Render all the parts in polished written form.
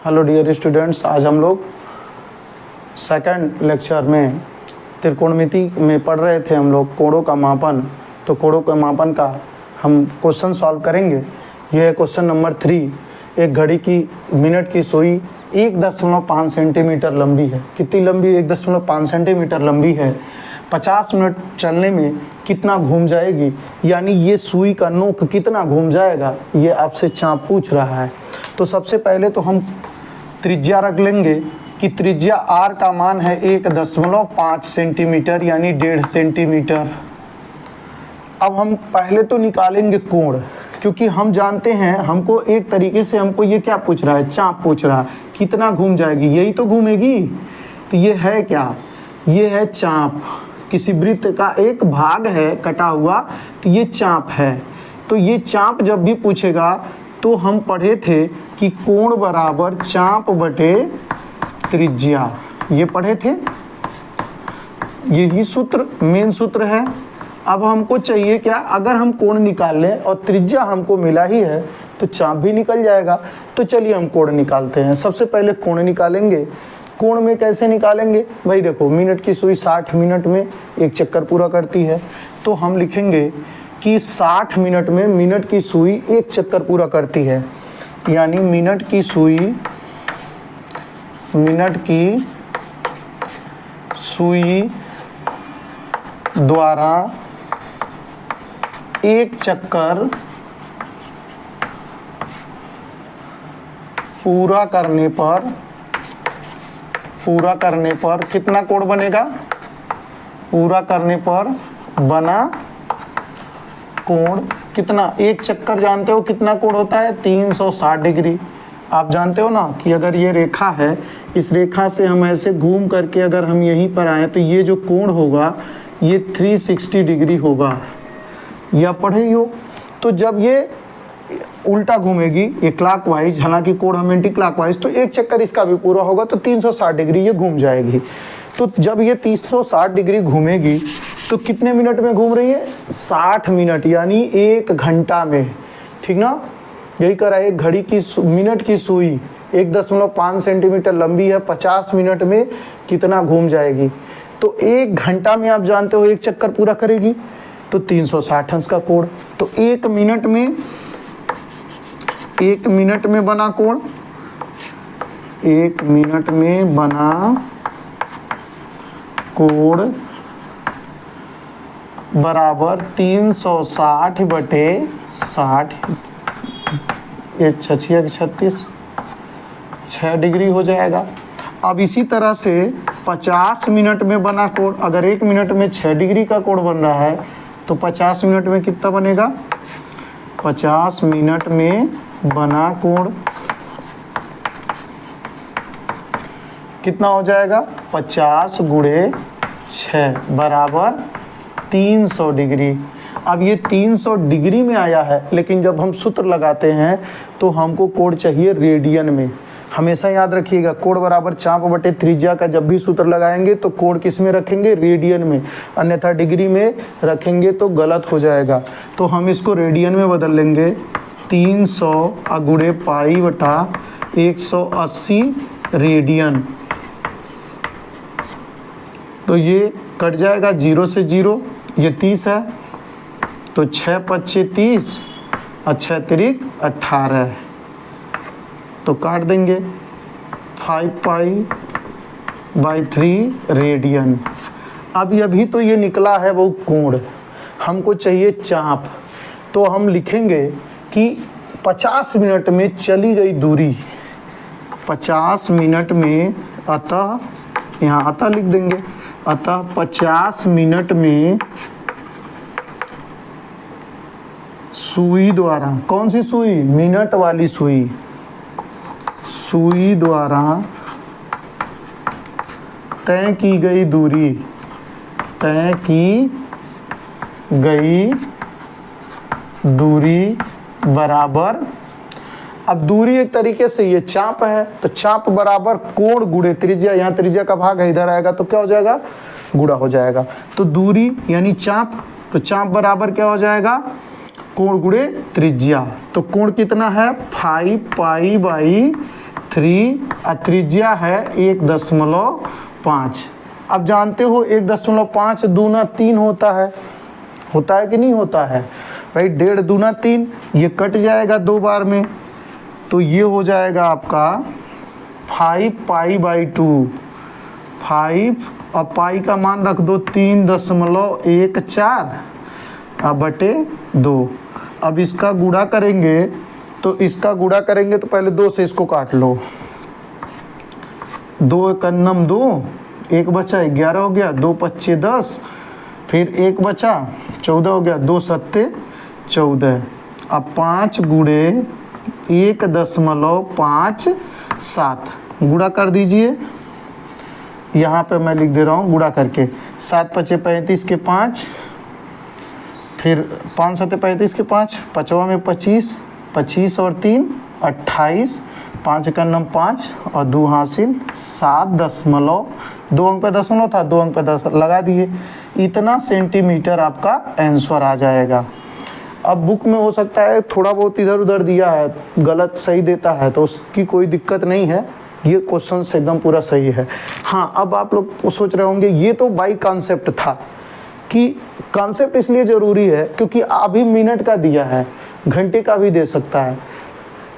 Hello dear students, आज हम लोग सेकंड लेक्चर में त्रिकोणमिति में पढ़ रहे थे हम लोग कोणों का मापन। तो कोणों के मापन का हम क्वेश्चन सॉल्व करेंगे। यह है क्वेश्चन नंबर 3। एक घड़ी की मिनट की सुई 1.5 सेंटीमीटर लंबी है। कितनी लंबी? 1.5 सेंटीमीटर लंबी है। 50 मिनट चलने में कितना घूम जाएगी, यानी ये सुई का नोक कितना घूम जाएगा, ये आपसे चाप पूछ रहा है। तो सबसे पहले तो हम त्रिज्या रख लेंगे कि त्रिज्या r का मान है 1.5 सेंटीमीटर यानी 1.5 सेंटीमीटर। अब हम पहले तो निकालेंगे कोण, क्योंकि हम जानते हैं हमको एक तरीके से हमको ये क्या पूछ रहा है, चाप पूछ रहा है। कितना घूम जाएगी, यही तो घूमेगी। तो ये है क्या, ये है चाप। किसी वृत्त का एक भाग है कटा हुआ, तो ये चाप है। तो ये चाप जब भी पूछेगा तो हम पढ़े थे कि कोण बराबर चाप बटे त्रिज्या, ये पढ़े थे। यही सूत्र मेन सूत्र है। अब हमको चाहिए क्या, अगर हम कोण निकाल लें और त्रिज्या हमको मिला ही है तो चाप भी निकल जाएगा। तो चलिए हम कोण निकालते हैं। सबसे पहले कोण निकालेंगे। कोण में कैसे निकालेंगे भाई? देखो, मिनट की सुई 60 मिनट में एक चक्कर पूरा करती है। तो हम लिखेंगे कि 60 मिनट में मिनट की सुई एक चक्कर पूरा करती है, यानी मिनट की सुई द्वारा एक चक्कर पूरा करने पर कितना कोण बनेगा? पूरा करने पर बना कोण कितना? एक चक्कर जानते हो कितना कोण होता है? 360 डिग्री। आप जानते हो ना कि अगर ये रेखा है, इस रेखा से हम ऐसे घूम करके अगर हम यहीं पर आए तो ये जो कोण होगा ये 360 डिग्री होगा, या पढ़े ही हो। तो जब ये उल्टा घूमेगी, ये क्लॉकवाइज, हालांकि कोण हम एंटी क्लॉकवाइज, तो एक चक्कर इसका भी पूरा होगा तो 360 डिग्री ये घूम जाएगी। तो जब ये 360 डिग्री घूमेगी तो कितने मिनट में घूम रही है? 60 मिनट, यानी 1 घंटा में। ठीक ना? यही करा। एक घड़ी की मिनट की सुई 1.5 सेंटीमीटर लंबी है, 50 मिनट में कितना घूम जाएगी? तो 1 घंटा में आप जानते हो एक चक्कर पूरा करेगी, तो 360 अंश का कोण। तो 1 मिनट में बना कोण, 1 मिनट में बना कोण बराबर 360 बटे 60, ये 36 6 डिग्री हो जाएगा। अब इसी तरह से 50 मिनट में बना कोण, अगर 1 मिनट में 6 डिग्री का कोण बन रहा है तो 50 मिनट में कितना बनेगा? 50 मिनट में बना कोण कितना हो जाएगा? 50 गुणे 6 बराबर 300 डिग्री। अब ये 300 डिग्री में आया है, लेकिन जब हम सूत्र लगाते हैं तो हमको कोण चाहिए रेडियन में। हमेशा याद रखिएगा, कोण बराबर चाप बटे त्रिज्या का जब भी सूत्र लगाएंगे तो कोण किस में रखेंगे? रेडियन में, अन्यथा डिग्री में रखेंगे तो गलत हो जाएगा। तो हम इसको रेडियन में बदल लेंगे। 300 गुणे पाई बटा 180 रेडियन। तो ये कट जाएगा 0 से 0, ये 30 है, तो 6 पच्चे 30 और 6 तिरिक 18, तो काट देंगे 5 पाई बाई 3 रेडियन। अब अभी तो ये निकला है वो कोण, हमको चाहिए चाप। तो हम लिखेंगे कि 50 मिनट में चली गई दूरी, 50 मिनट में, अतः यहाँ अतः लिख देंगे, अतः 50 मिनट में सुई द्वारा, कौन सी सुई? मिनट वाली सुई, सुई द्वारा तय की गई दूरी, तय की गई दूरी बराबर, अब दूरी एक तरीके से ये चाप है, तो चाप बराबर कोण गुणे त्रिज्या, यहाँ त्रिज्या का भाग है, इधर आएगा तो क्या हो जाएगा? गुणा हो जाएगा। तो दूरी यानी चाप, तो चाप बराबर क्या हो जाएगा? कोण गुणे त्रिज्या। तो कोण कितना है? 5 पाई बाई 3 त्रिज्या है 1.5। अब जानते हो 1.5 दूना 3 होता है कि नहीं होता है भाई? 1.5 दूना 3, ये कट जाएगा 2 बार में, तो ये हो जाएगा आपका 5 पाई/2। 5 और पाई का मान रख दो 3.14/2। अब इसका गुणा करेंगे तो पहले 2 से इसको काट लो। 2 एकन्नम 2, 1 बचा 11 हो गया, 2 पच्चे 10, फिर 1 बचा 14 हो गया, 2 सत्ते 14। अब 5 गुणे 1.57 गुणा कर दीजिए। यहाँ पे मैं लिख दे रहा हूँ गुणा करके। 7 पचे 35 के 5, फिर 5 सत्ते 35 के 5, 5वां में 25, 25 और 3 28, 5 का नम 5 और 2 हासिल 7 2 अंक पे दशमलव था, 2 अंक पे 10 लगा दिए। इतना सेंटीमीटर आपका आंसर आ जाएगा। अब बुक में हो सकता है थोड़ा बहुत इधर उधर दिया है, गलत सही देता है, तो उसकी कोई दिक्कत नहीं है, ये क्वेश्चन एकदम पूरा सही है। हाँ, अब आप लोग सोच रहे होंगे ये तो बाई कॉन्सेप्ट था, कि कॉन्सेप्ट इसलिए ज़रूरी है क्योंकि अभी मिनट का दिया है, घंटे का भी दे सकता है,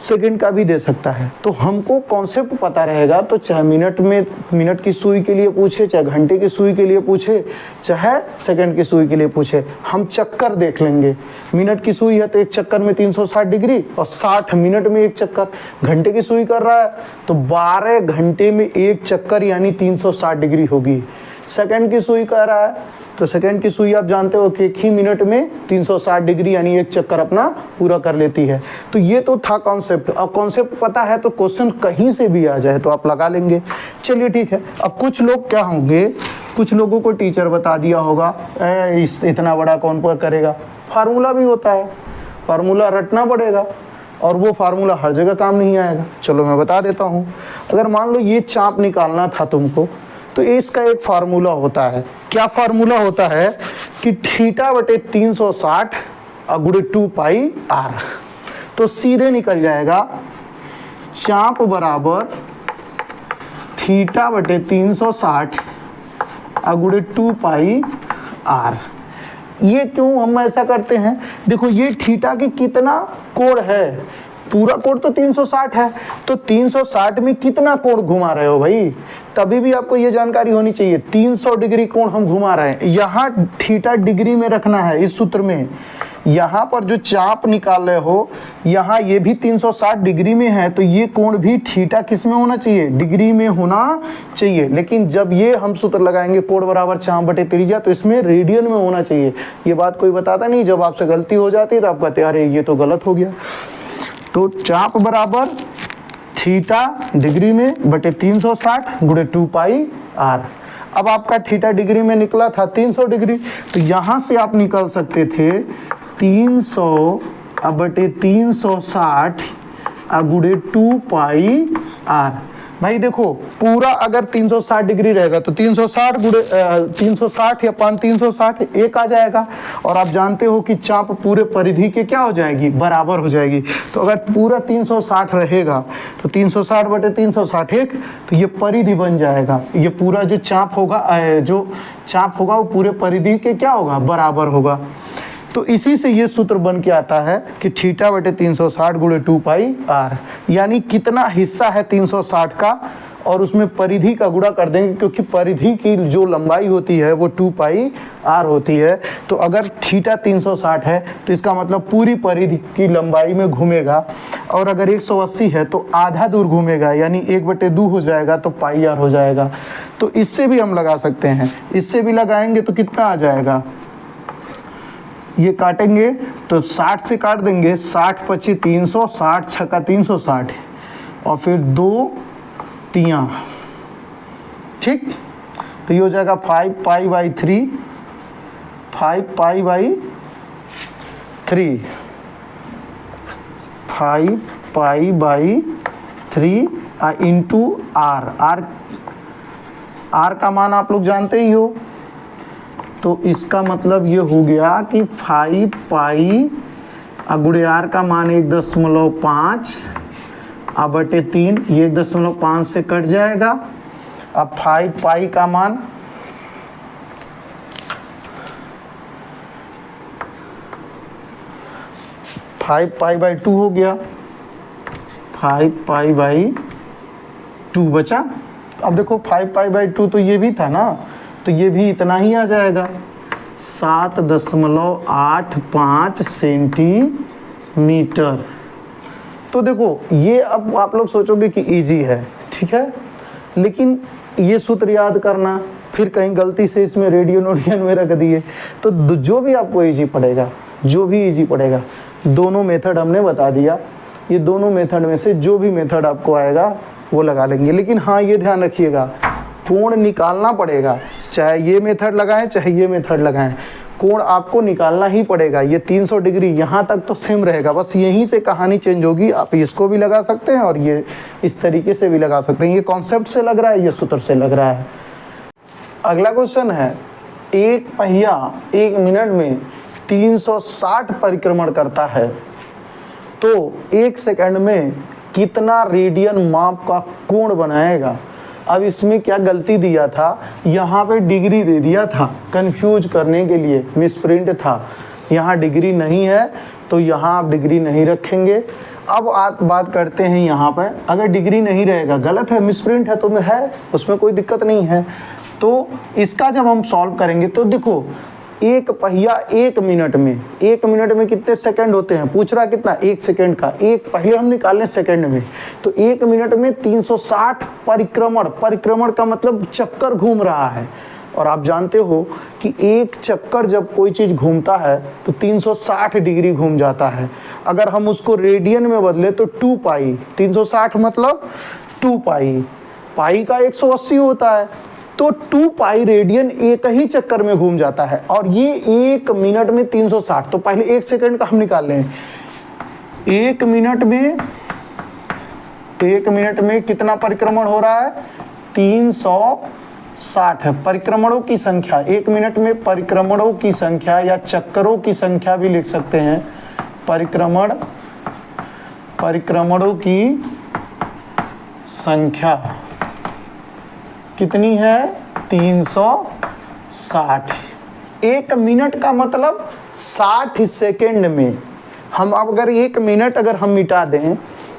सेकंड का भी दे सकता है, तो हमको कॉन्सेप्ट पता रहेगा तो चाहे मिनट की सुई के लिए पूछे, चाहे घंटे की सुई के लिए पूछे, चाहे सेकंड की सुई के लिए पूछे, हम चक्कर देख लेंगे। मिनट की सुई है तो एक चक्कर में 360 डिग्री और 60 मिनट में एक चक्कर। घंटे की सुई कर रहा है तो 12 घंटे में एक चक्कर यानी 360 डिग्री होगी। सेकंड की सुई कर रहा है तो सेकंड की सुई आप जानते हो कि एक ही मिनट में 360 डिग्री यानी एक चक्कर अपना पूरा कर लेती है। तो ये तो था कॉन्सेप्ट। अब कॉन्सेप्ट पता है तो क्वेश्चन कहीं से भी आ जाए तो आप लगा लेंगे। चलिए ठीक है। अब कुछ लोग क्या होंगे, कुछ लोगों को टीचर बता दिया होगा इतना बड़ा कौन पर करेगा। फार्मूला भी होता है, फार्मूला रटना पड़ेगा और वो फार्मूला हर जगह काम नहीं आएगा। चलो मैं बता देता हूँ। अगर मान लो ये चाप निकालना था तुमको तो इसका एक फार्मूला होता है। क्या फार्मूला होता है कि θ/360 गुणे 2 पाई r। तो सीधे निकल जाएगा चाप बराबर θ/360 गुणे 2 पाई r। ये क्यों हम ऐसा करते हैं? देखो ये थीटा की कितना कोण है, पूरा कोण तो 360 है, तो 360 में कितना कोण घुमा रहे हो भाई, तभी भी आपको ये जानकारी होनी चाहिए। 300 डिग्री कोण हम घुमा रहे हैं। यहाँ थीटा डिग्री में रखना है इस सूत्र में। यहाँ पर जो चाप निकाल रहे हो यहाँ ये भी 360 डिग्री में है, तो ये कोण भी थीटा किस में होना चाहिए, डिग्री में होना चाहिए। लेकिन जब ये हम सूत्र लगाएंगे कोण बराबर चाप बटे त्रिज्या, तो इसमें रेडियन में होना चाहिए। ये बात कोई बताता नहीं। जब आपसे गलती हो जाती है तो आप कहते हैं अरे ये तो गलत हो गया। तो चाप बराबर थीटा डिग्री में बटे 360 गुणे 2 पाई r। अब आपका थीटा डिग्री में निकला था 300 डिग्री, तो यहाँ से आप निकल सकते थे 300 बटे 360 गुणे 2 पाई r। भाई देखो पूरा अगर 360 डिग्री रहेगा तो 360 गुणे 360 या 360 एक आ जाएगा। और आप जानते हो कि चाप पूरे परिधि के क्या हो जाएगी, बराबर हो जाएगी। तो अगर पूरा 360 रहेगा तो 360 बटे 360 एक, तो ये परिधि बन जाएगा। ये पूरा जो चाप होगा वो पूरे परिधि के क्या होगा, बराबर होगा। तो इसी से ये सूत्र बन के आता है कि θ/360 गुणे 2 पाई r, यानी कितना हिस्सा है 360 का और उसमें परिधि का गुणा कर देंगे, क्योंकि परिधि की जो लंबाई होती है वो 2 पाई r होती है। तो अगर थीटा 360 है तो इसका मतलब पूरी परिधि की लंबाई में घूमेगा, और अगर 180 है तो आधा दूर घूमेगा, यानी 1/2 हो जाएगा, तो पाई r हो जाएगा। तो इससे भी हम लगा सकते हैं। इससे भी लगाएंगे तो कितना आ जाएगा, ये काटेंगे तो 60 से काट देंगे, 60 पचे 300, 60 छक्का 360 और फिर 2 तियाँ, ठीक। तो ये हो जाएगा 5 पाई/3, 5 पाई/3, 5 पाई/3 इंटू r का मान आप लोग जानते ही हो। तो इसका मतलब ये हो गया कि 5 पाई गुणे r का मान 1.5 अब बटे 3, ये 1.5 से कट जाएगा। अब 5 पाई का मान 5 पाई बाई 2 हो गया, 5 पाई बाई 2 बचा। अब देखो 5 पाई बाई 2 तो ये भी था ना, तो ये भी इतना ही आ जाएगा, 7.85 सेंटीमीटर। तो देखो ये अब आप लोग सोचोगे कि इजी है, ठीक है, लेकिन ये सूत्र याद करना, फिर कहीं गलती से इसमें रेडियन ओडियन में रख दिए, तो जो भी आपको इजी पड़ेगा, जो भी इजी पड़ेगा, दोनों मेथड हमने बता दिया, ये दोनों मेथड में से जो भी मेथड आपको आएगा वो लगा लेंगे। लेकिन हाँ ये ध्यान रखिएगा, कोण निकालना पड़ेगा, चाहे ये मेथड लगाएं चाहे ये मेथड लगाएं, कोण आपको निकालना ही पड़ेगा। ये 300 डिग्री यहाँ तक तो सेम रहेगा, बस यहीं से कहानी चेंज होगी। आप इसको भी लगा सकते हैं और ये इस तरीके से भी लगा सकते हैं, ये कॉन्सेप्ट से लग रहा है, ये सूत्र से लग रहा है। अगला क्वेश्चन है, एक पहिया 1 मिनट में 360 परिक्रमण करता है, तो 1 सेकंड में कितना रेडियन माप का कोण बनाएगा। अब इसमें क्या गलती दिया था, यहाँ पे डिग्री दे दिया था, कंफ्यूज करने के लिए मिसप्रिंट था। यहाँ डिग्री नहीं है तो यहाँ आप डिग्री नहीं रखेंगे। अब आप बात करते हैं यहाँ पर, अगर डिग्री नहीं रहेगा, गलत है, मिसप्रिंट है तो है, उसमें कोई दिक्कत नहीं है। तो इसका जब हम सॉल्व करेंगे तो देखो, एक पहिया 1 मिनट में, 1 मिनट में कितने सेकंड होते हैं, पूछ रहा कितना, 1 सेकंड का, एक पहले हम निकाल लें सेकंड में, तो 1 मिनट में 360 परिक्रमण, परिक्रमण का मतलब चक्कर घूम रहा है। और आप जानते हो कि एक चक्कर जब कोई चीज़ घूमता है तो 360 डिग्री घूम जाता है। अगर हम उसको रेडियन में बदले तो 2 पाई, 360 मतलब 2 पाई, पाई का 180 होता है, तो 2 पाई रेडियन एक ही चक्कर में घूम जाता है। और ये 1 मिनट में 360, तो पहले 1 सेकंड का हम निकाल लें। 1 मिनट में कितना परिक्रमण हो रहा है, 360 परिक्रमणों की संख्या। 1 मिनट में परिक्रमणों की संख्या या चक्करों की संख्या भी लिख सकते हैं। परिक्रमणों की संख्या कितनी है, 360। 1 मिनट का मतलब 60 सेकेंड में। हम अब अगर 1 मिनट अगर हम मिटा दें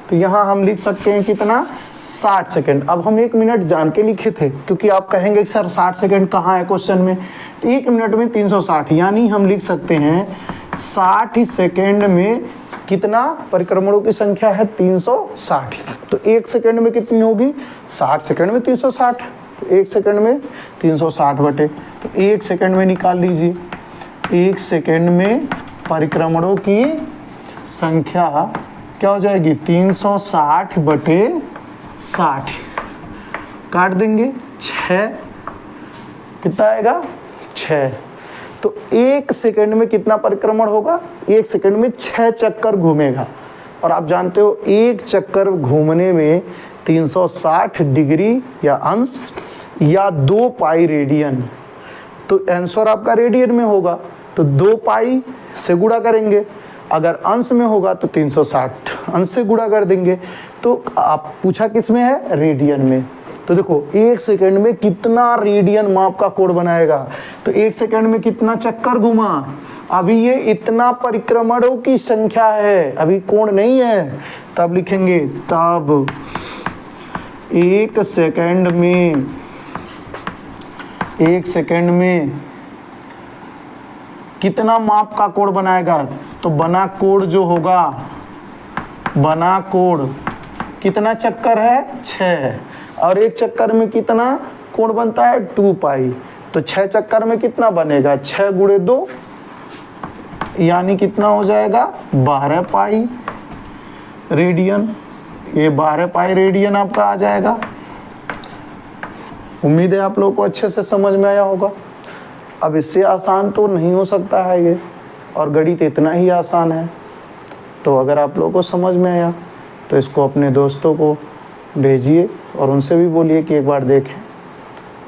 तो यहाँ हम लिख सकते हैं कितना, 60 सेकेंड। अब हम 1 मिनट जान के लिखे थे, क्योंकि आप कहेंगे सर 60 सेकेंड कहाँ है क्वेश्चन में, तो 1 मिनट में 360, यानी हम लिख सकते हैं 60 सेकेंड में कितना परिक्रमणों की संख्या है, 360। तो 1 सेकेंड में कितनी होगी, 60 सेकेंड में 360, तो 1 सेकेंड में 360 बटे, तो 1 सेकेंड में निकाल लीजिए। 1 सेकेंड में परिक्रमणों की संख्या क्या हो जाएगी, 360 बटे 60, काट देंगे 6, कितना आएगा 6। तो 1 सेकेंड में कितना परिक्रमण होगा, 1 सेकेंड में 6 चक्कर घूमेगा। और आप जानते हो 1 चक्कर घूमने में 360 डिग्री या अंश या 2 पाई रेडियन, तो आंसर आपका रेडियन में होगा, तो 2 पाई से गुणा करेंगे। अगर अंश में होगा तो 360 अंश से गुणा कर देंगे। तो आप पूछा किस में है, रेडियन में। तो देखो 1 सेकेंड में कितना रेडियन माप का कोण बनाएगा, तो 1 सेकेंड में कितना चक्कर घुमा, अभी ये इतना परिक्रमणों की संख्या है, अभी कोण नहीं है। तब लिखेंगे, तब 1 सेकेंड में कितना माप का कोण बनाएगा, तो बना कोण जो होगा, बना कोण कितना चक्कर है, 6, और 1 चक्कर में कितना कोण बनता है, 2 पाई, तो 6 चक्कर में कितना बनेगा, 6 गुणे 2, यानी कितना हो जाएगा, 12 पाई रेडियन। ये 12 पाई रेडियन आपका आ जाएगा। उम्मीद है आप लोगों को अच्छे से समझ में आया होगा। अब इससे आसान तो नहीं हो सकता है ये, और गणित इतना ही आसान है। तो अगर आप लोगों को समझ में आया तो इसको अपने दोस्तों को भेजिए और उनसे भी बोलिए कि एक बार देखें।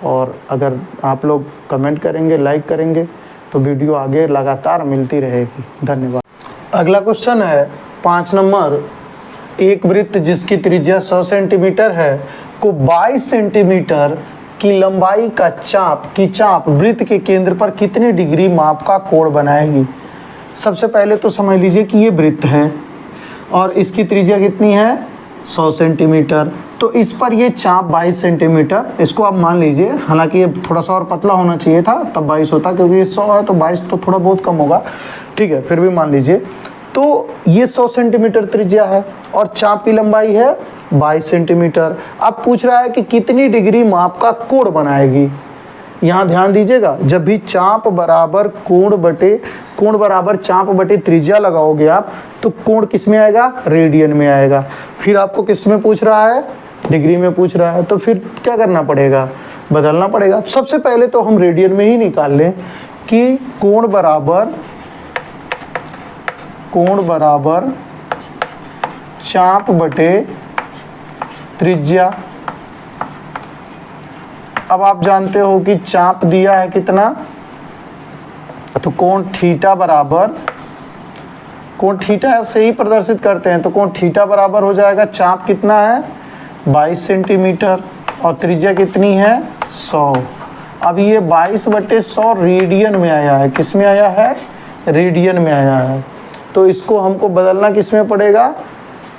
और अगर आप लोग कमेंट करेंगे, लाइक करेंगे, तो वीडियो आगे लगातार मिलती रहेगी। धन्यवाद। अगला क्वेश्चन है 5 नंबर, एक वृत्त जिसकी त्रिज्या 100 सेंटीमीटर है को 22 सेंटीमीटर की लंबाई का चाप वृत्त के केंद्र पर कितने डिग्री माप का कोण बनाएगी। सबसे पहले तो समझ लीजिए कि ये वृत्त है और इसकी त्रिज्या कितनी है 100 सेंटीमीटर। तो इस पर ये चाप 22 सेंटीमीटर, इसको आप मान लीजिए, हालांकि ये थोड़ा सा और पतला होना चाहिए था तब 22 होता, क्योंकि ये 100 है तो 22 तो थोड़ा बहुत कम होगा, ठीक है, फिर भी मान लीजिए। तो ये 100 सेंटीमीटर त्रिज्या है और चाप की लंबाई है 22 सेंटीमीटर। अब पूछ रहा है कि कितनी डिग्री माप का कोण बनाएगी। यहाँ ध्यान दीजिएगा, जब भी चाप बराबर कोण बराबर चाप बटे त्रिज्या लगाओगे आप, तो कोण किस में आएगा, रेडियन में आएगा। फिर आपको किस में पूछ रहा है, डिग्री में पूछ रहा है, तो फिर क्या करना पड़ेगा, बदलना पड़ेगा। सबसे पहले तो हम रेडियन में ही निकाल लें कि कोण बराबर चाप बटे त्रिज्या। अब आप जानते हो कि चाप दिया है कितना, तो कोण थीटा से ही प्रदर्शित करते हैं, तो कोण थीटा बराबर हो जाएगा, चाप कितना है 22 सेंटीमीटर और त्रिज्या कितनी है 100। अब ये 22/100 रेडियन में आया है, किस में आया है, रेडियन में आया है। तो इसको हमको बदलना किस में पड़ेगा,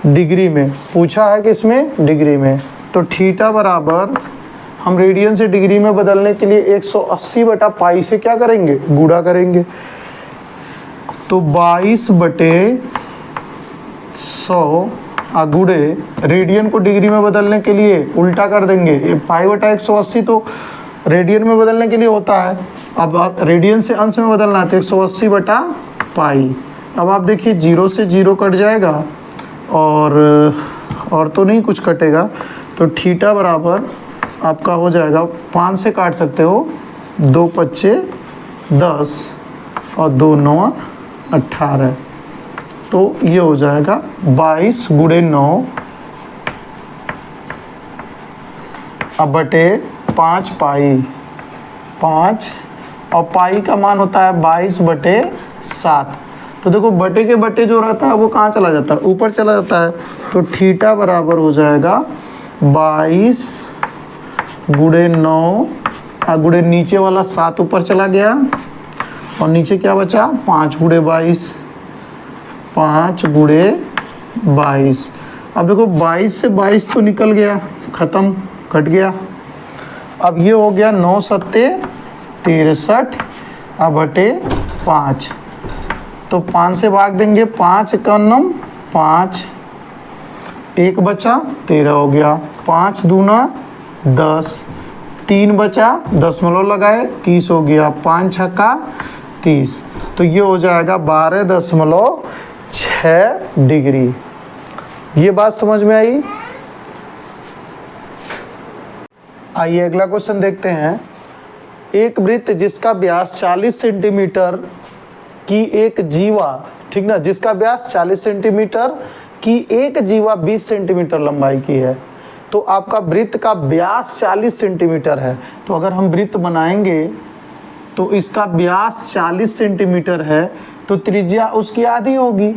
डिग्री में, पूछा है किस में, डिग्री में। तो थीटा बराबर हम रेडियन से डिग्री में बदलने के लिए 180/पाई से क्या करेंगे, गुणा करेंगे। तो 22/100 गुणे रेडियन को डिग्री में बदलने के लिए उल्टा कर देंगे, पाई/180 तो रेडियन में बदलने के लिए होता है, अब रेडियन से अंश में बदलना है तो 180/पाई। अब आप देखिए 0 से 0 कट जाएगा और तो नहीं कुछ कटेगा, तो थीटा बराबर आपका हो जाएगा, 5 से काट सकते हो, 2 5 10 और 2 9 18, तो ये हो जाएगा 22 × 9 अब बटे 5 पाई, 5 और पाई का मान होता है 22/7। तो देखो बटे के बटे जो रहता है वो कहाँ चला जाता है, ऊपर चला जाता है। तो थीटा बराबर हो जाएगा 22 × 9 गुणे नीचे वाला 7 ऊपर चला गया और नीचे क्या बचा, 5 × 22, 5 × 22। अब देखो 22 से 22 तो निकल गया, ख़त्म, कट गया। अब ये हो गया 9 7 63 अब बटे 5, तो 5 से भाग देंगे, 5 × 9 5, 1 बचा 13 हो गया, 5 दूना 10, 3 बचा, दशमलव लगाए 30 हो गया, 5 छक्का 30, तो ये हो जाएगा 12.6 डिग्री। ये बात समझ में आई। आइए अगला क्वेश्चन देखते हैं। एक वृत्त जिसका व्यास 40 सेंटीमीटर की एक जीवा, ठीक ना, जिसका व्यास 40 सेंटीमीटर की एक जीवा 20 सेंटीमीटर लंबाई की है। तो आपका वृत्त का व्यास 40 सेंटीमीटर है, तो अगर हम वृत्त बनाएंगे तो इसका व्यास 40 सेंटीमीटर है, तो त्रिज्या उसकी आधी होगी।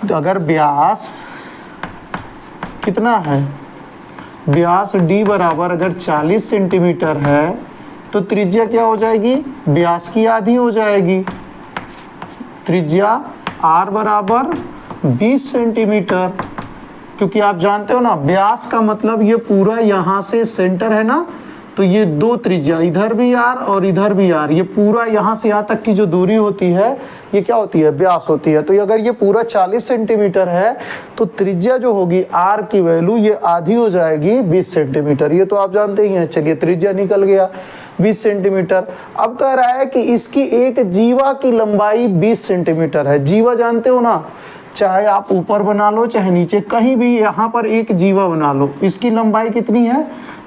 तो अगर व्यास कितना है, व्यास d बराबर अगर 40 सेंटीमीटर है तो त्रिज्या क्या हो जाएगी, व्यास की आधी हो जाएगी। त्रिज्या r बराबर 20 सेंटीमीटर, क्योंकि आप जानते हो ना व्यास का मतलब ये पूरा यहाँ से सेंटर है ना, तो ये दो त्रिज्या, इधर भी r और इधर भी r, ये पूरा यहाँ से यहाँ तक की जो दूरी होती है ये क्या होती है, व्यास होती है। तो अगर ये पूरा 40 सेंटीमीटर है तो त्रिज्या जो होगी r की वैल्यू ये आधी हो जाएगी 20 सेंटीमीटर, ये तो आप जानते ही हैं। चलिए त्रिज्या निकल गया 20 सेंटीमीटर। अब कह रहा है कि इसकी एक जीवा की लंबाई 20 सेंटीमीटर है। जीवा जानते हो ना, चाहे आप ऊपर बना लो चाहे नीचे, कहीं भी यहाँ पर एक जीवा बना लो, इसकी लंबाई कितनी है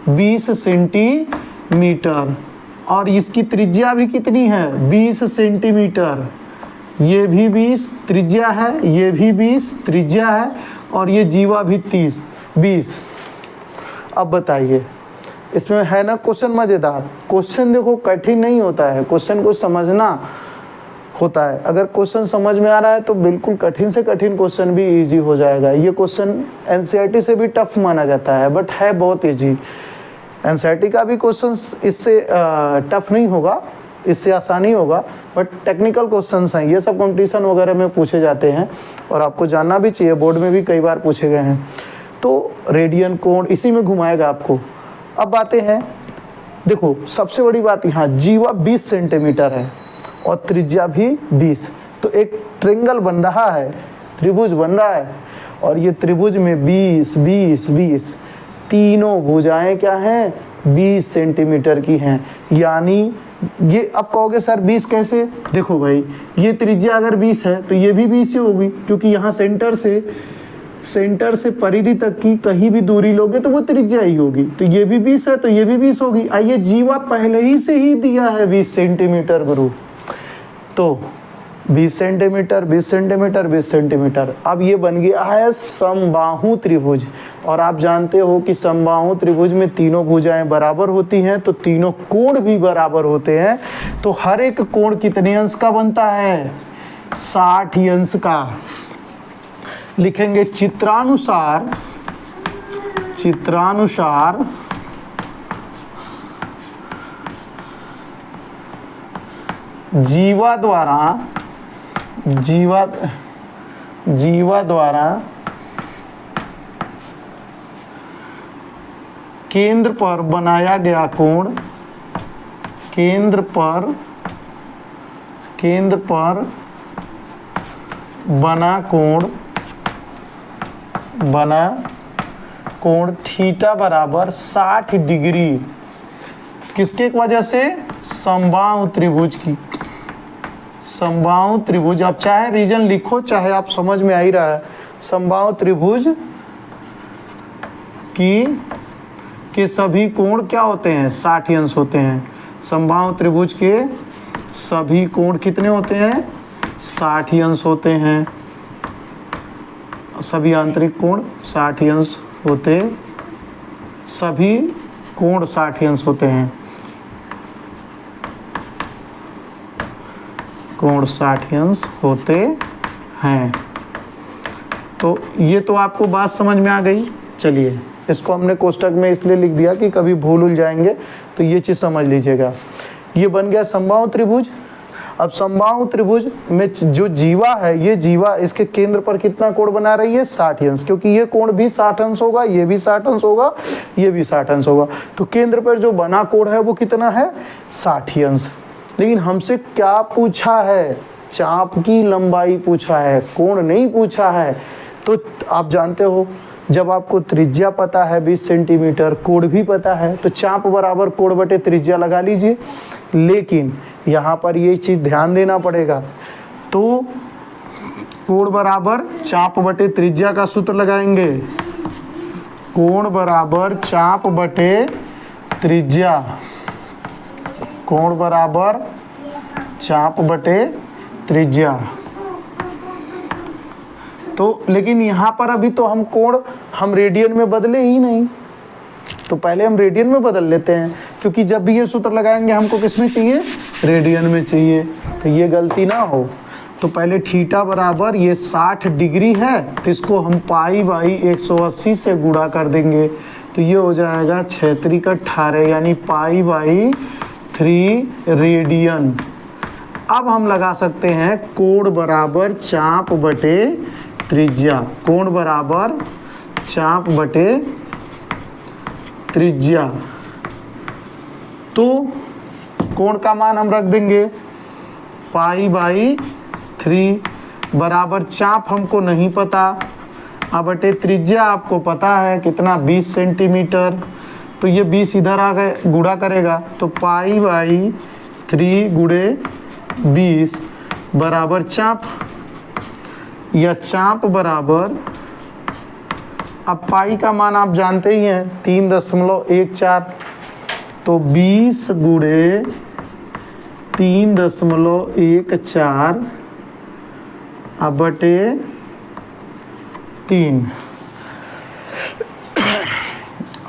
20 सेंटीमीटर और इसकी त्रिज्या भी कितनी है 20 सेंटीमीटर। ये भी 20 त्रिज्या है, ये भी 20 त्रिज्या है और ये जीवा भी 20। अब बताइए, इसमें है ना क्वेश्चन मज़ेदार। क्वेश्चन देखो कठिन नहीं होता है, क्वेश्चन को समझना होता है। अगर क्वेश्चन समझ में आ रहा है तो बिल्कुल कठिन से कठिन क्वेश्चन भी इजी हो जाएगा। ये क्वेश्चन एनसीईआरटी से भी टफ माना जाता है बट है बहुत इजी। एनसीईआरटी का भी क्वेश्चन इससे टफ नहीं होगा, इससे आसानी होगा, बट टेक्निकल क्वेश्चंस हैं, ये सब कंपटीशन वगैरह में पूछे जाते हैं और आपको जानना भी चाहिए, बोर्ड में भी कई बार पूछे गए हैं। तो रेडियन, कोण इसी में घुमाएगा आपको। अब बातें हैं, देखो सबसे बड़ी बात यहाँ जीवा 20 सेंटीमीटर है और त्रिज्या भी 20, तो एक ट्रायंगल बन रहा है, त्रिभुज बन रहा है और ये त्रिभुज में 20 20 20 तीनों भुजाएं क्या हैं 20 सेंटीमीटर की हैं। यानी ये अब कहोगे सर 20 कैसे, देखो भाई ये त्रिज्या अगर 20 है तो ये भी 20 ही होगी, क्योंकि यहाँ सेंटर से परिधि तक की कहीं भी दूरी लोगे तो वो त्रिज्या ही होगी, तो ये भी 20 है तो ये भी 20 होगी। आइए जीवा पहले ही से ही दिया है 20 सेंटीमीटर गुरु, तो 20 सेंटीमीटर 20 सेंटीमीटर 20 सेंटीमीटर। अब ये बन गया है समबाहु त्रिभुज, और आप जानते हो कि समबाहु त्रिभुज में तीनों भुजाएं बराबर होती हैं तो तीनों कोण भी बराबर होते हैं। तो हर एक कोण कितने अंश का बनता है, 60 अंश का। लिखेंगे चित्रानुसार जीवा द्वारा केंद्र पर बनाया गया कोण, केंद्र पर बना कोण थीटा बराबर 60 डिग्री, किसके वजह से, समबाहु त्रिभुज की। समबाहु त्रिभुज, आप चाहे रीजन लिखो चाहे आप समझ में आ ही रहा है, समबाहु त्रिभुज के सभी कोण क्या होते हैं, 60 अंश होते हैं। समबाहु त्रिभुज के सभी कोण कितने होते हैं, 60 अंश होते हैं। सभी आंतरिक कोण 60 अंश होते, सभी कोण 60 अंश होते हैं, कोण 60 अंश होते हैं। तो ये तो आपको बात समझ में आ गई। चलिए इसको हमने कोष्टक में इसलिए लिख दिया कि कभी भूल जाएंगे तो ये चीज़ समझ लीजिएगा। ये बन गया समबाहु त्रिभुज। अब समबाहु त्रिभुज में जो जीवा है, ये जीवा इसके केंद्र पर कितना कोण बना रही है, 60 अंश, क्योंकि ये कोण भी 60 अंश होगा, ये भी 60 अंश होगा, ये भी 60 अंश होगा। तो केंद्र पर जो बना कोण है वो कितना है, 60 अंश। लेकिन हमसे क्या पूछा है, चाप की लंबाई पूछा है, कोण नहीं पूछा है। तो आप जानते हो जब आपको त्रिज्या पता है 20 सेंटीमीटर, कोण भी पता है, तो चाप बराबर कोण बटे त्रिज्या लगा लीजिए। लेकिन यहाँ पर ये चीज़ ध्यान देना पड़ेगा, तो कोण बराबर चाप बटे त्रिज्या का सूत्र लगाएंगे, कोण बराबर चाप बटे त्रिज्या, कोण बराबर चाप बटे त्रिज्या। तो लेकिन यहाँ पर अभी तो हम कोण हम रेडियन में बदले ही नहीं, तो पहले हम रेडियन में बदल लेते हैं, क्योंकि जब भी ये सूत्र लगाएंगे हमको किस में चाहिए, रेडियन में चाहिए, तो ये गलती ना हो। तो पहले थीटा बराबर ये 60 डिग्री है, तो इसको हम पाई बाई 180 से गुणा कर देंगे, तो ये हो जाएगा 6×18 यानी पाई बाई 3 रेडियन। अब हम लगा सकते हैं कोण बराबर चाप बटे त्रिज्या, कोण बराबर चाप बटे त्रिज्या। तो कोण का मान हम रख देंगे पाई बाई 3 बराबर चाप हमको नहीं पता, अब बटे त्रिज्या आपको पता है कितना, 20 सेंटीमीटर। तो ये 20 इधर आ गए, गुणा करेगा तो पाई बाई 3 गुणे 20 बराबर चाप, या चाप बराबर, अब पाई का मान आप जानते ही हैं 3.14, तो 20 गुणे 3.14 अब बटे 3।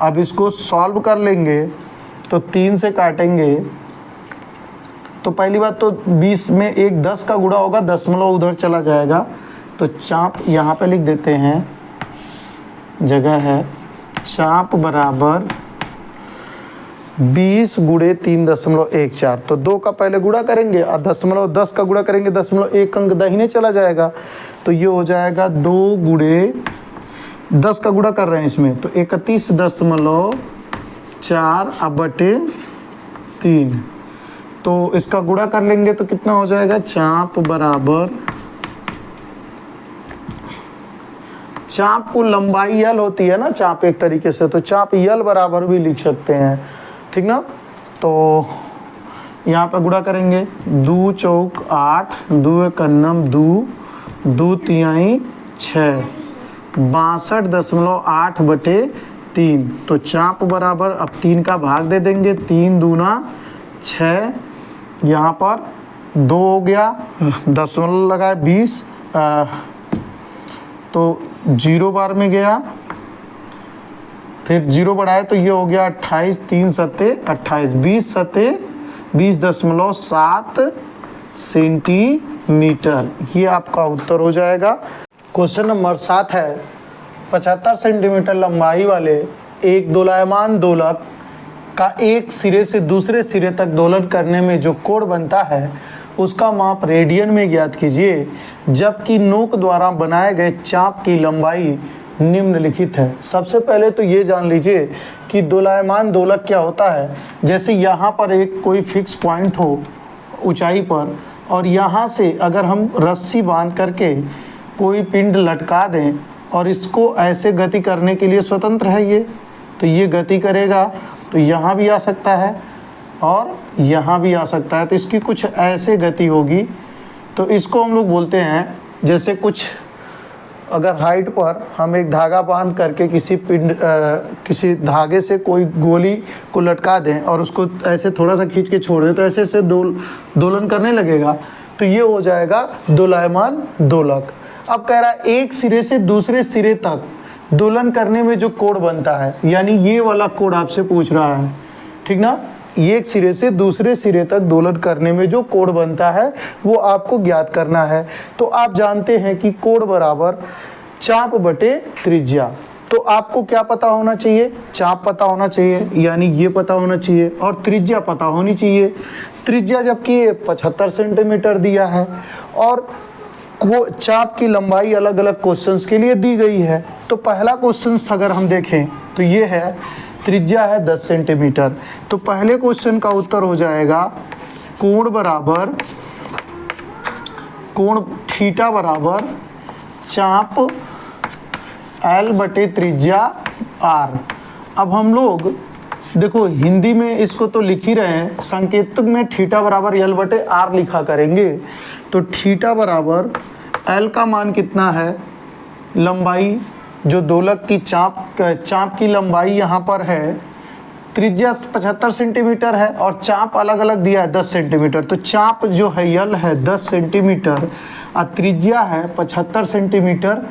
अब इसको सॉल्व कर लेंगे तो 3 से काटेंगे तो पहली बात तो 20 में एक 10 का गुणा होगा, दशमलव उधर चला जाएगा, तो चाप यहाँ पे लिख देते हैं, जगह है चाप बराबर 20 गुणे 3.14। तो 2 का पहले गुणा करेंगे और दशमलव 10 का गुणा करेंगे, दशमलव 1 अंक दाहिने चला जाएगा, तो ये हो जाएगा 2 गुणे 10 का गुणा कर रहे हैं इसमें, तो 31.4 अब बटे 3। तो इसका गुणा कर लेंगे तो कितना हो जाएगा, चाप बराबर, चाप को लंबाई यल होती है ना चाप एक तरीके से, तो चाप यल बराबर भी लिख सकते हैं, ठीक ना। तो यहाँ पे गुणा करेंगे, 2 चौक 8, 2 एक अन्नम 2, 2 तिहाई 6, 62.8 बटे 3। तो चाप बराबर, अब 3 का भाग दे देंगे, 3 दूना 6, यहाँ पर 2 हो गया, दशमलव लगाए 20, तो 0 बार में गया, फिर 0 बढ़ाए तो ये हो गया 28, 3 सत्ते 28, 20 सत्ते 20.7 सेंटीमीटर। ये आपका उत्तर हो जाएगा। क्वेश्चन नंबर 7 है, 75 सेंटीमीटर लंबाई वाले एक दोलायमान दोलक का एक सिरे से दूसरे सिरे तक दोलन करने में जो कोण बनता है उसका माप रेडियन में ज्ञात कीजिए, जबकि नोक द्वारा बनाए गए चाप की लंबाई निम्नलिखित है। सबसे पहले तो ये जान लीजिए कि दोलायमान दोलक क्या होता है। जैसे यहाँ पर एक कोई फिक्स पॉइंट हो ऊंचाई पर, और यहाँ से अगर हम रस्सी बांध करके कोई पिंड लटका दें और इसको ऐसे गति करने के लिए स्वतंत्र है ये, तो ये गति करेगा, तो यहाँ भी आ सकता है और यहाँ भी आ सकता है, तो इसकी कुछ ऐसे गति होगी। तो इसको हम लोग बोलते हैं, जैसे कुछ अगर हाइट पर हम एक धागा बांध करके किसी धागे से कोई गोली को लटका दें और उसको ऐसे थोड़ा सा खींच के छोड़ दें, तो ऐसे ऐसे दोलन करने लगेगा, तो ये हो जाएगा दोलायमान दोलक। अब कह रहा है एक सिरे से दूसरे सिरे तक दोलन करने में जो कोण बनता है, यानी ये वाला कोण आपसे पूछ रहा है, ठीक ना। ये एक सिरे से दूसरे सिरे तक दोलन करने में जो कोण बनता है वो आपको ज्ञात करना है। तो आप जानते हैं कि कोण बराबर चाप बटे त्रिज्या। तो आपको क्या पता होना चाहिए, चाप पता होना चाहिए, यानी ये पता होना चाहिए, और त्रिज्या पता होनी चाहिए। त्रिज्या जबकि 75 सेंटीमीटर दिया है और वो चाप की लंबाई अलग अलग क्वेश्चंस के लिए दी गई है। तो पहला क्वेश्चन अगर हम देखें तो ये है, त्रिज्या है 10 सेंटीमीटर। तो पहले क्वेश्चन का उत्तर हो जाएगा कोण बराबर, कोण थीटा बराबर चाप L बटे त्रिज्या R। अब हम लोग देखो हिंदी में इसको तो लिख ही रहे हैं, संकेतक में थीटा बराबर L बटे R लिखा करेंगे। तो थीटा बराबर L का मान कितना है, लंबाई जो दोलक की चाप की लंबाई यहाँ पर है, त्रिज्या 75 सेंटीमीटर है और चाप अलग अलग दिया है 10 सेंटीमीटर। तो चाप जो है यल है 10 सेंटीमीटर और त्रिज्या है 75 सेंटीमीटर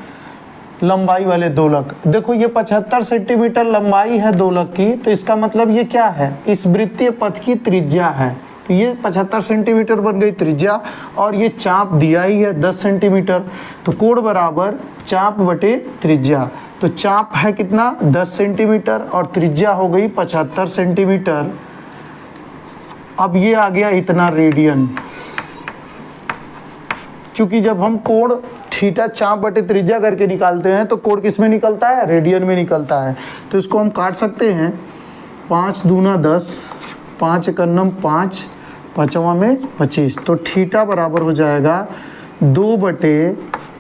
लंबाई वाले दोलक। देखो ये 75 सेंटीमीटर लंबाई है दोलक की, तो इसका मतलब ये क्या है, इस वृत्तीय पथ की त्रिज्या है। तो ये 75 सेंटीमीटर बन गई त्रिज्या, और ये चाप दिया ही है 10 सेंटीमीटर। तो कोण बराबर चाप बटे त्रिज्या। तो चाप है कितना 10 सेंटीमीटर और त्रिज्या हो गई 75 सेंटीमीटर। अब ये आ गया इतना रेडियन, क्योंकि जब हम कोण थीटा चाप बटे त्रिज्या करके निकालते हैं तो कोण किस में निकलता है, रेडियन में निकलता है। तो इसको हम काट सकते हैं, 5 दूना 10, 5 एकन्नम 5, 5वां में 25। तो थीटा बराबर हो जाएगा 2 बटे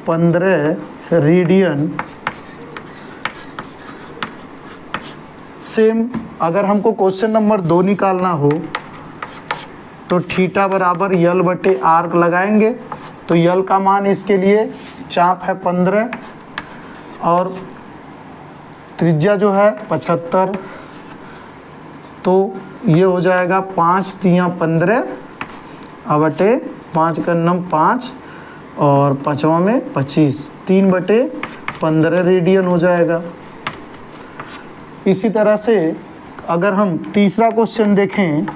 15 रेडियन। सेम अगर हमको क्वेश्चन नंबर 2 निकालना हो तो थीटा बराबर यल बटे आर लगाएंगे। तो यल का मान इसके लिए चाप है 15 और त्रिज्या जो है 75। तो ये हो जाएगा 5 तिया 15 बटे 5 का नम 5 और 5वां में 25, 3 बटे 15 रेडियन हो जाएगा। इसी तरह से अगर हम तीसरा क्वेश्चन देखें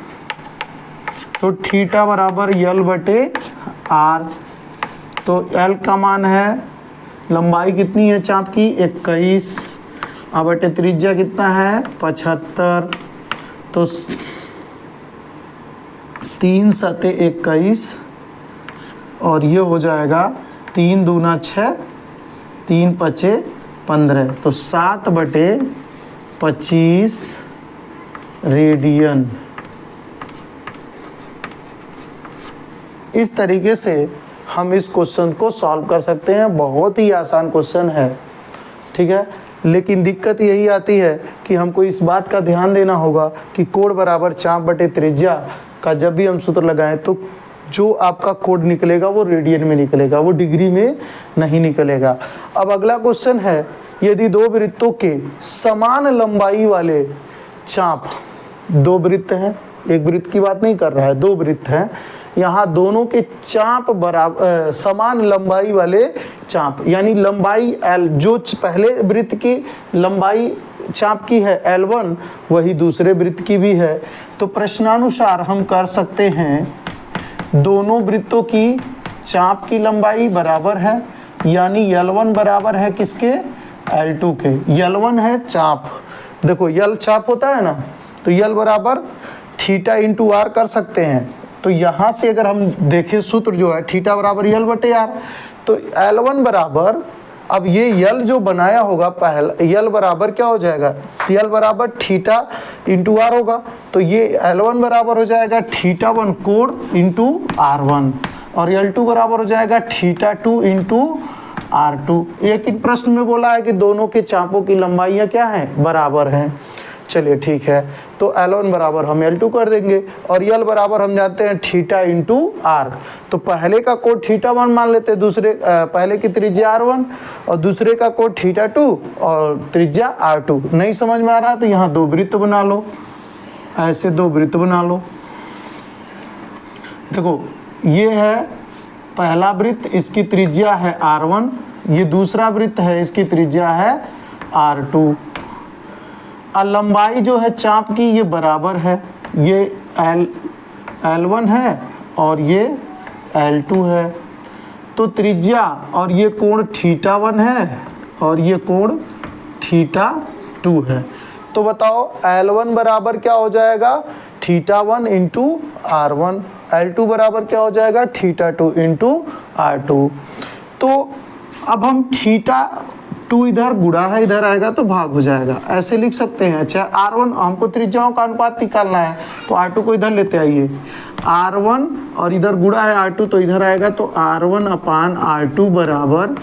तो थीटा बराबर यल बटे आर। तो एल का मान है, लंबाई कितनी है चाप की 21, अब बटे त्रिज्या कितना है 75, तो 3 सते 21 और ये हो जाएगा 3 दूना 6, 3 पचे 15, तो 7 बटे 25 रेडियन। इस तरीके से हम इस क्वेश्चन को सॉल्व कर सकते हैं। बहुत ही आसान क्वेश्चन है, ठीक है। लेकिन दिक्कत यही आती है कि हमको इस बात का ध्यान देना होगा कि कोण बराबर चाप बटे त्रिज्या का जब भी हम सूत्र लगाएं तो जो आपका कोड निकलेगा वो रेडियन में निकलेगा, वो डिग्री में नहीं निकलेगा। अब अगला क्वेश्चन है, यदि दो वृत्तों के समान लंबाई वाले चाप, दो वृत्त हैं, एक वृत्त की बात नहीं कर रहा है, दो वृत्त हैं, यहाँ दोनों के चाप बराबर समान लंबाई वाले चाप, यानी लंबाई L, जो पहले वृत्त की लंबाई चाप की है L1 वही दूसरे वृत्त की भी है। तो प्रश्नानुसार हम कर सकते हैं दोनों वृत्तों की चाप की लंबाई बराबर है, यानी L1 बराबर है किसके, L2 के। L1 है चाप, देखो L चाप होता है ना, तो L बराबर थीटा इंटू आर कर सकते हैं। तो यहाँ से अगर हम देखें सूत्र जो है थीटा बराबर यल बटे आर, तो L1 बराबर, अब ये यल जो बनाया होगा पहला, यल बराबर क्या हो जाएगा, यल बराबर थीटा इंटू आर होगा, तो ये L1 बराबर हो जाएगा थीटा 1 कोण इंटू R1 और L2 बराबर हो जाएगा थीटा 2 इंटू R2। एक ही प्रश्न में बोला है कि दोनों के चापों की लंबाइयाँ क्या हैं, बराबर हैं। चलिए ठीक है, तो L1 बराबर हम L2 कर देंगे और L बराबर हम जानते हैं थीटा इंटू आर। तो पहले का कोण थीटा 1 मान लेते हैं, दूसरे पहले की त्रिज्या R1 और दूसरे का कोण थीटा 2 और त्रिज्या R2। नहीं समझ में आ रहा तो यहाँ दो वृत्त बना लो, ऐसे दो वृत्त बना लो। देखो ये है पहला वृत्त, इसकी त्रिज्या है R1, ये दूसरा वृत्त है, इसकी त्रिज्या है R2। लंबाई जो है चाप की ये बराबर है, ये L1 है और ये L2 है। तो त्रिज्या और ये कोण थीटा 1 है और ये कोण थीटा 2 है। तो बताओ L1 बराबर क्या हो जाएगा, थीटा 1 इंटू R1, L2 बराबर क्या हो जाएगा, थीटा 2 इंटू R2। तो अब हम थीटा 2 इधर गुणा है, इधर आएगा तो भाग हो जाएगा, ऐसे लिख सकते हैं। अच्छा R1, हमको त्रिज्याओं का अनुपात निकालना है तो R2 को इधर लेते आइए, R1 और इधर गुणा है R2 तो इधर आएगा, तो R1 अपान R2 बराबर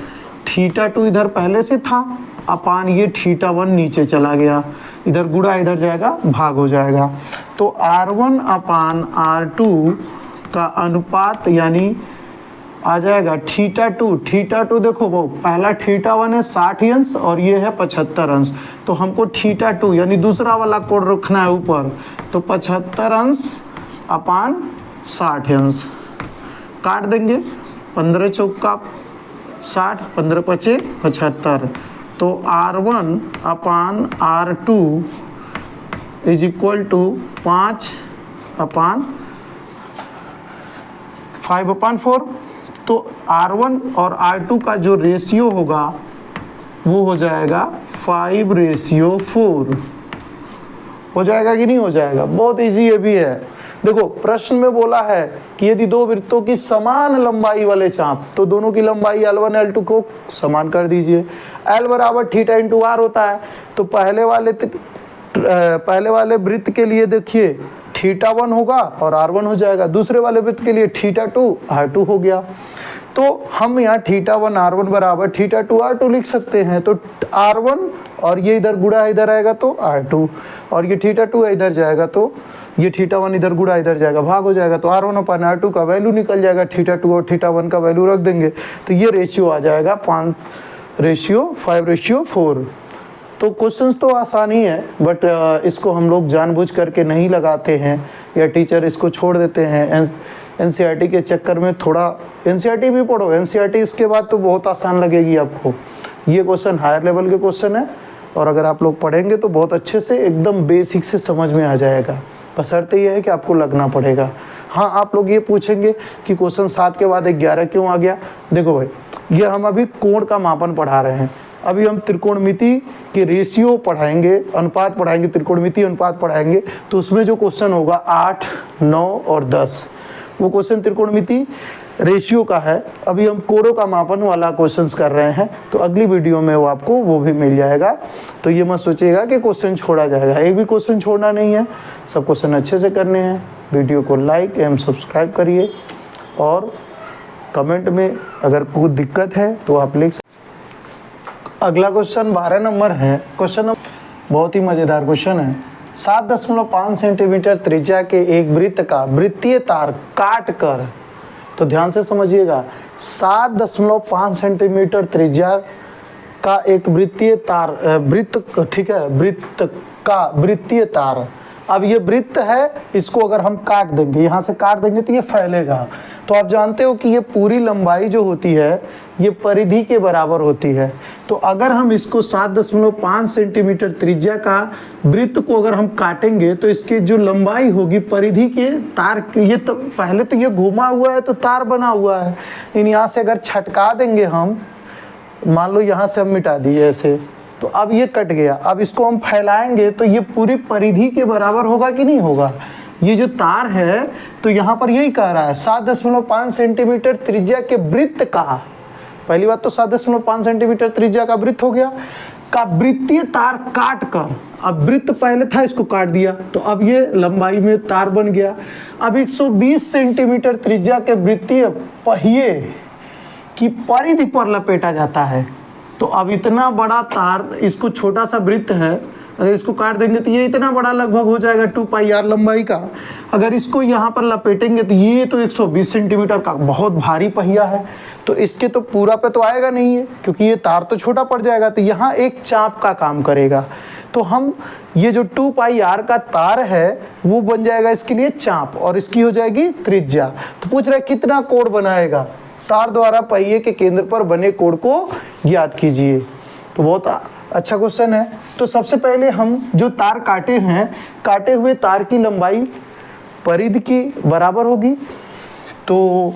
थीटा 2 इधर पहले से था अपान ये थीटा 1 नीचे चला गया, इधर गुणा इधर जाएगा भाग हो जाएगा। तो R1 अपान R2 का अनुपात यानी आ जाएगा थीटा 2 देखो वो पहला थीटा 1 है 60 अंश और ये है 75 अंश, तो हमको थीटा 2 यानी दूसरा वाला कोण रखना है ऊपर, तो 75 अंश अपान 60 अंश काट देंगे, 15 चौका 60, 15 पचे 75, तो R1 upon R2 is equal to 5 upon 5/4। तो R1 और R2 का जो रेशियो होगा वो हो जाएगा 5:4। हो जाएगा कि नहीं हो जाएगा, बहुत इजी ये भी है। देखो प्रश्न में बोला है कि यदि दो वृत्तों की समान लंबाई वाले चाप, तो दोनों की लंबाई L1 L2 को समान कर दीजिए। L बराबर थीटा इंटू आर होता है, तो पहले वाले वृत्त के लिए देखिए थीटा 1 होगा और R1 हो जाएगा, दूसरे वाले वृत्त के लिए थीटा 2 R2 हो गया। तो हम यहाँ थीटा 1 R1 बराबर थीटा 2 R2 लिख सकते हैं। तो R1 और ये इधर गुणा इधर आएगा तो R2 और ये थीटा 2 है इधर जाएगा, तो ये थीटा 1 इधर गुणा इधर जाएगा भाग हो जाएगा, तो R1 अपान R2 का वैल्यू निकल जाएगा, थीटा 2 और थीटा 1 का वैल्यू रख देंगे, तो ये रेशियो आ जाएगा 5:4। तो क्वेश्चंस तो आसान ही है, बट इसको हम लोग जानबूझ करके नहीं लगाते हैं या टीचर इसको छोड़ देते हैं। एनसीईआरटी के चक्कर में थोड़ा एनसीईआरटी भी पढ़ो, एनसीईआरटी इसके बाद तो बहुत आसान लगेगी आपको। ये क्वेश्चन हायर लेवल के क्वेश्चन है और अगर आप लोग पढ़ेंगे तो बहुत अच्छे से एकदम बेसिक से समझ में आ जाएगा, बशर्ते ये है कि आपको लगना पड़ेगा। हाँ, आप लोग ये पूछेंगे कि क्वेश्चन 7 के बाद 11 क्यों आ गया। देखो भाई, ये हम अभी कोण का मापन पढ़ा रहे हैं, अभी हम त्रिकोणमिति के रेशियो पढ़ाएंगे, अनुपात पढ़ाएंगे, त्रिकोणमिति अनुपात पढ़ाएंगे। तो उसमें जो क्वेश्चन होगा 8, 9 और 10, वो क्वेश्चन त्रिकोणमिति रेशियो का है। अभी हम कोणों का मापन वाला क्वेश्चंस कर रहे हैं, तो अगली वीडियो में वो आपको वो भी मिल जाएगा। तो ये मत सोचिएगा कि क्वेश्चन छोड़ा जाएगा, एक भी क्वेश्चन छोड़ना नहीं है, सब क्वेश्चन अच्छे से करने हैं। वीडियो को लाइक एवं सब्सक्राइब करिए, और कमेंट में अगर कोई दिक्कत है तो आप लिख सकते। अगला क्वेश्चन 12 नंबर है। क्वेश्चन बहुत ही मज़ेदार क्वेश्चन है। 7.5 सेंटीमीटर त्रिज्या के एक वृत्त का वृत्तीय तार काट कर, तो ध्यान से समझिएगा, 7.5 सेंटीमीटर त्रिज्या का एक वृत्तीय तार, वृत्त, ठीक है, वृत्त का वृत्तीय तार। अब ये वृत्त है, इसको अगर हम काट देंगे, यहाँ से काट देंगे तो ये फैलेगा। तो आप जानते हो कि ये पूरी लंबाई जो होती है ये परिधि के बराबर होती है। तो अगर हम इसको 7.5 सेंटीमीटर त्रिज्या का वृत्त को अगर हम काटेंगे तो इसकी जो लंबाई होगी परिधि के तार, ये तो पहले तो ये घुमा हुआ है तो तार बना हुआ है, इन यहाँ से अगर छटका देंगे हम, मान लो यहाँ से हम मिटा दिए ऐसे, तो अब ये कट गया। अब इसको हम फैलाएंगे तो ये पूरी परिधि के बराबर होगा कि नहीं होगा। ये जो तार है तो यहाँ पर यही कह रहा है 7.5 सेंटीमीटर त्रिज्या के वृत्त का, पहली बात तो 7.5 सेंटीमीटर त्रिज्या का वृत्त हो गया, का वृत्तीय तार काट कर, अब वृत्त पहले था इसको काट दिया तो अब ये लंबाई में तार बन गया। अब 120 सेंटीमीटर त्रिज्या के वृत्तीय पहिए की परिधि पर लपेटा जाता है। तो अब इतना बड़ा तार, इसको छोटा सा वृत्त है, अगर इसको काट देंगे तो ये इतना बड़ा लगभग हो जाएगा 2πr लंबाई का। अगर इसको यहाँ पर लपेटेंगे तो ये तो 120 सेंटीमीटर का बहुत भारी पहिया है, तो इसके तो पूरा पे तो आएगा नहीं है क्योंकि ये तार तो छोटा पड़ जाएगा। तो यहाँ एक चाप का काम करेगा, तो हम ये जो 2πr का तार है वो बन जाएगा इसके लिए चाप, और इसकी हो जाएगी त्रिज्या। तो पूछ रहा है कितना कोण बनाएगा, तार द्वारा पहिए के केंद्र पर बने कोण को ज्ञात कीजिए। तो बहुत अच्छा क्वेश्चन है। तो सबसे पहले हम जो तार काटे हैं, काटे हुए तार की लंबाई परिधि के बराबर होगी। तो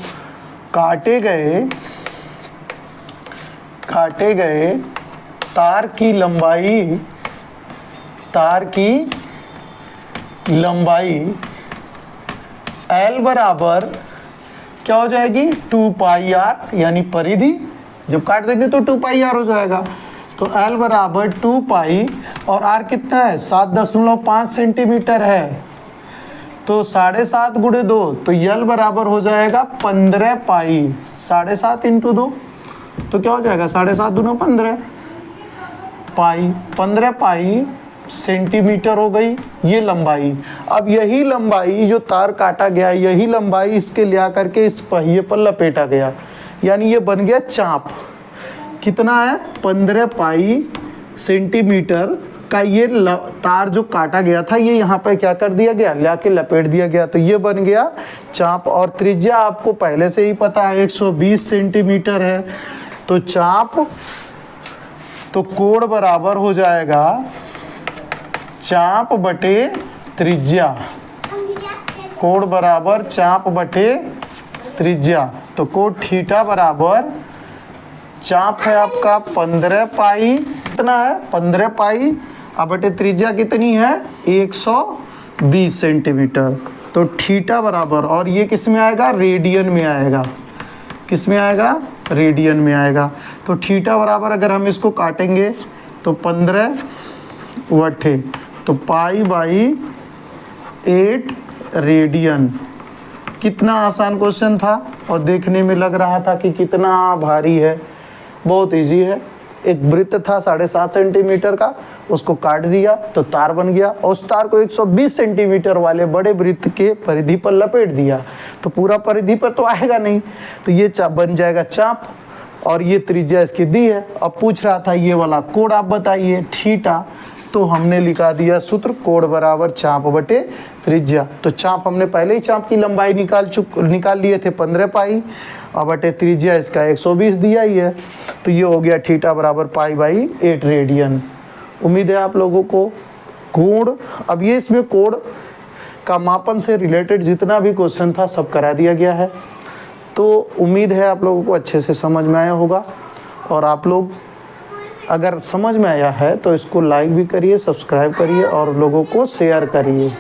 काटे गए तार की लंबाई L बराबर क्या हो जाएगी 2πr, यानी परिधि, जब काट देंगे तो 2πr हो जाएगा। तो L बराबर 2π, और R कितना है 7.5 सेंटीमीटर है, तो 7.5 × 2, तो L बराबर हो जाएगा 15π, 7.5 × 2, तो क्या हो जाएगा 7.5 दूना 15 पाई, 15π सेंटीमीटर हो गई ये लंबाई। अब यही लंबाई जो तार काटा गया, यही लंबाई इसके ले आकर के इस पहिए पर लपेटा गया, यानी ये बन गया चाप। कितना है 15π सेंटीमीटर का ये तार जो काटा गया था, ये यहाँ पे क्या कर दिया गया, लाके लपेट दिया गया, तो ये बन गया चाप। और त्रिज्या आपको पहले से ही पता है 120 सेंटीमीटर है। तो चाप, तो कोण बराबर हो जाएगा चाप बटे त्रिज्या, कोण बराबर चाप बटे त्रिज्या। तो कोण थीटा बराबर, चाप है आपका 15π, कितना है 15π, अब बटे त्रिज्या कितनी है 120 सेंटीमीटर। तो थीटा बराबर, और ये किस में आएगा, रेडियन में आएगा, किस में आएगा, रेडियन में आएगा। तो थीटा बराबर अगर हम इसको काटेंगे तो 15 वठे, तो π/8 रेडियन। कितना आसान क्वेश्चन था और देखने में लग रहा था कि कितना भारी है। बहुत इजी है। एक वृत्त था 7.5 सेंटीमीटर का, उसको काट दिया तो तार बन गया, और उस तार को 120 सेंटीमीटर वाले बड़े वृत्त के परिधि पर लपेट दिया, तो पूरा परिधि पर तो आएगा नहीं, तो ये चाप बन जाएगा चाप, और ये त्रिज्या इसकी दी है। अब पूछ रहा था ये वाला कोण आप बताइए थीटा, तो हमने लिखा दिया सूत्र कोण बराबर चाप बटे त्रिज्या। तो चाप हमने पहले ही चाप की लंबाई निकाल लिए थे 15π, और बटे त्रिज्या इसका 120 दिया ही है, तो ये हो गया थीटा बराबर π/8 रेडियन। उम्मीद है आप लोगों को कोण, अब ये इसमें कोण का मापन से रिलेटेड जितना भी क्वेश्चन था सब करा दिया गया है। तो उम्मीद है आप लोगों को अच्छे से समझ में आया होगा, और आप लोग अगर समझ में आया है तो इसको लाइक भी करिए, सब्सक्राइब करिए और लोगों को शेयर करिए।